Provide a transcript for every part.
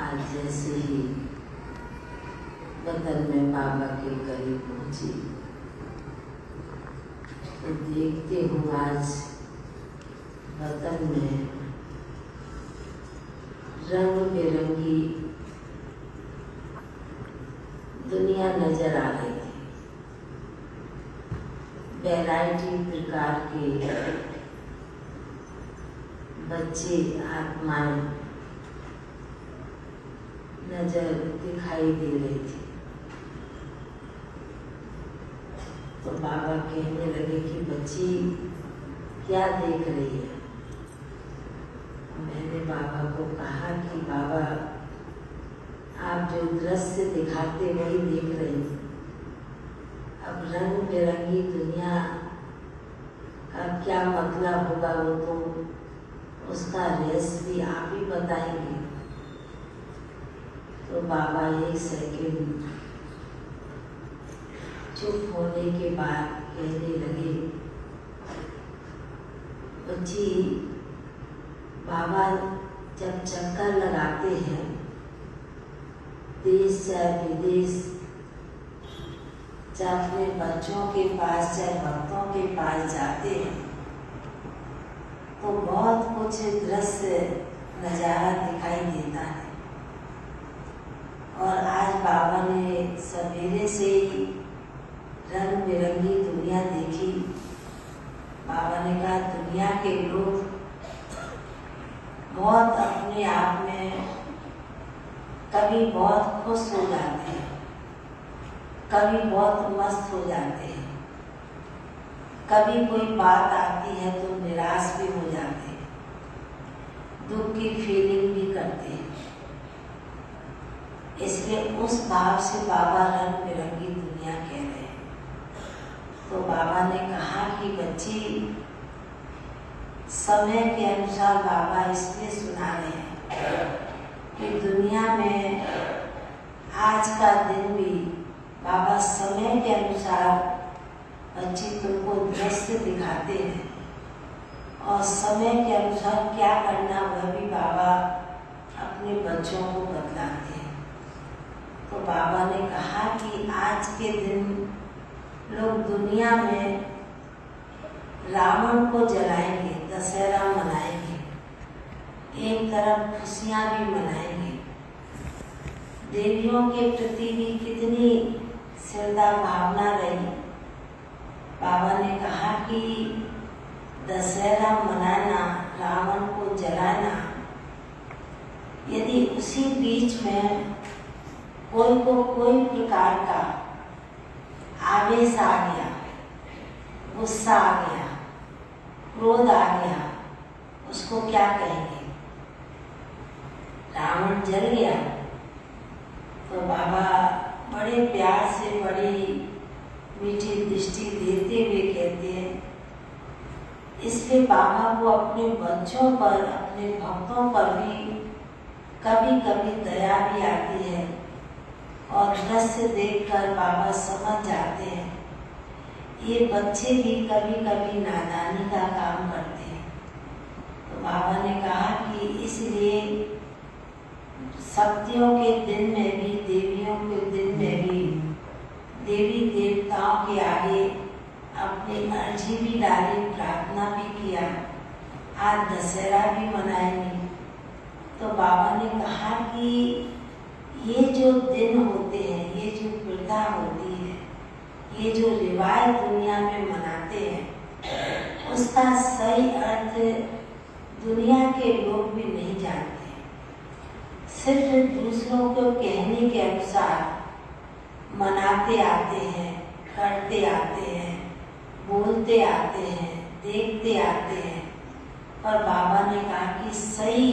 आज जैसे ही वतन में बाबा के करीब पहुंची तो देखते हूँ आज वतन में रंग बिरंगी दुनिया नजर आ रही थी। वैरायटी प्रकार के बच्चे आत्माएं नजर दिखाई दे रही थी। तो बाबा कहने लगे कि बच्ची क्या देख रही है। मैंने बाबा को कहा कि बाबा आप जो दृश्य दिखाते वही देख रही हूँ। अब रंग बिरंगी दुनिया का क्या मतलब होगा वो तो उसका रहस्य भी आप ही बताएंगे। तो बाबा एक सेकंड चुप होने के बाद कहने लगे, बच्ची बाबा जब चक्कर लगाते हैं देश चाहे विदेश, चाहे अपने बच्चों के पास चाहे भक्तों के पास जाते हैं तो बहुत कुछ दृश्य नज़ारा दिखाई देता है। और आज बाबा ने सवेरे से ही रंग बिरंगी दुनिया देखी। बाबा ने कहा दुनिया के लोग बहुत अपने आप में कभी बहुत खुश हो जाते हैं, कभी बहुत मस्त हो जाते हैं, कभी कोई बात आती है तो निराश भी हो जाते हैं, दुख की फीलिंग भी करते हैं। इसलिए उस भाव से बाबा रंग बिरंगी दुनिया कह रहे हैं। तो बाबा ने कहा कि बच्ची समय के अनुसार बाबा इसलिए सुना रहे हैं कि दुनिया में आज का दिन भी बाबा समय के अनुसार बच्ची तुमको दृश्य दिखाते हैं और समय के अनुसार क्या करना वह भी बाबा अपने बच्चों को बतलाते हैं। तो बाबा ने कहा कि आज के दिन लोग दुनिया में रावण को जलाएंगे, दशहरा मनाएंगे, एक तरफ खुशियां भी मनाएंगे। देवियों के प्रति भी कितनी श्रद्धा भावना रही। बाबा ने कहा कि दशहरा मनाना, रावण को जलाना, यदि उसी बीच में कोई को कोई प्रकार का आवेश आ गया, गुस्सा आ गया, क्रोध आ गया, उसको क्या कहेंगे? रावण जल गया। तो बाबा बड़े प्यार से बड़ी मीठी दृष्टि देते हुए कहते हैं, इसलिए बाबा को अपने बच्चों पर, अपने भक्तों पर भी कभी कभी दया भी आती है और दृश्य देखकर बाबा समझ जाते हैं ये बच्चे भी कभी कभी नादानी का काम करते हैं। तो बाबा ने कहा कि इसलिए शक्तियों के दिन में भी, देवियों के दिन में भी देवी देवताओं के आगे अपनी अर्जी भी डाली, प्रार्थना भी किया। आज दशहरा भी मनाएंगे। तो बाबा ने कहा कि ये जो दिन होते हैं, ये जो प्रथा होती है, ये जो रिवाज दुनिया में मनाते हैं, उसका सही अर्थ दुनिया के लोग भी नहीं जानते। सिर्फ दूसरों को कहने के अनुसार मनाते आते हैं, करते आते हैं, बोलते आते हैं, देखते आते हैं। पर बाबा ने कहा कि सही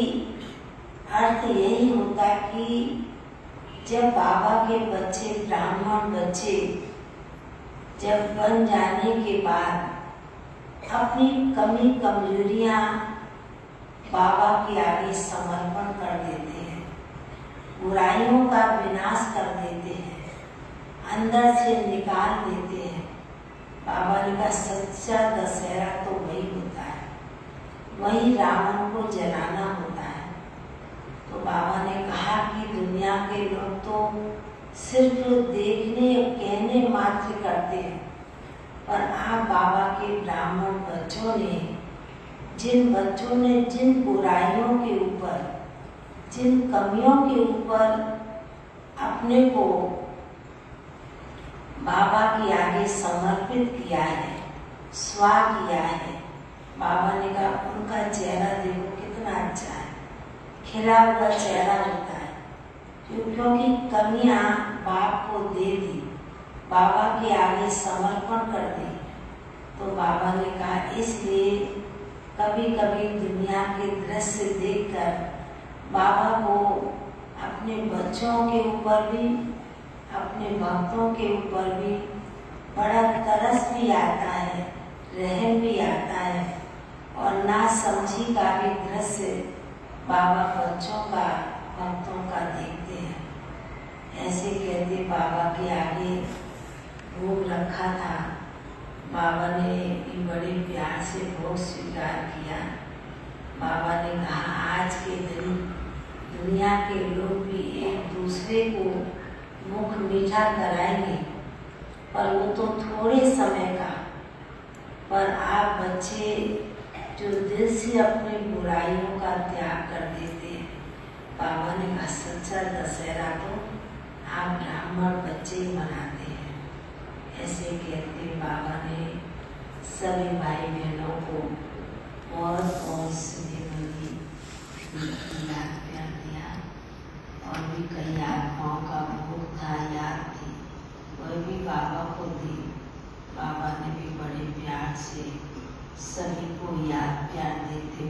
अर्थ यही होता कि जब बाबा के बच्चे, ब्राह्मण बच्चे जब बन जाने के बाद अपनी कमी कमजोरियां बाबा के आगे समर्पण कर देते हैं, बुराइयों का विनाश कर देते हैं, अंदर से निकाल देते हैं। बाबा ने कहा सच्चा दशहरा तो वही होता है, वही रावण को जलाना होता है। तो बाबा ने कहा कि सिर्फ देखने कहने मात्र करते हैं। पर आप बाबा के ब्राह्मण बच्चों ने जिन बुराइयों के ऊपर, जिन कमियों के ऊपर अपने को बाबा के आगे समर्पित किया है, स्वा किया है, बाबा ने कहा उनका चेहरा देखो कितना अच्छा है, खिला हुआ चेहरा होता है। क्योंकि कमियां बाप को दे दी, बाबा के आगे समर्पण कर दी, तो बाबा ने कहा इसलिए कभी कभी दुनिया के दृश्य देखकर बाबा को अपने बच्चों के ऊपर भी, अपने भक्तों के ऊपर भी बड़ा तरस भी आता है, रहम भी आता है, और नासमझी का भी दृश्य बाबा बच्चों का, भक्तों का देखते हैं। ऐसे कहते बाबा के आगे भोग रखा था, बाबा ने बड़े प्यार से भोग स्वीकार किया। बाबा ने कहा आज के दिन दुनिया के लोग भी एक दूसरे को मुख मीठा कराएंगे, पर वो तो थोड़े समय का। पर आप बच्चे जो दिल से अपनी बुराइयों का त्याग कर देते हैं, बाबा ने कहा सच्चा दशहरा तो आप ब्राह्मण बच्चे ही मनाते हैं। ऐसे कहते बाबा ने सभी भाई बहनों को बहुत स्नेहमयी याद प्यार दिया, और भी कई आत्माओं का भोग था, याद थी, वह भी बाबा को दी। बाबा ने भी बड़े प्यार से सभी को याद प्यार देते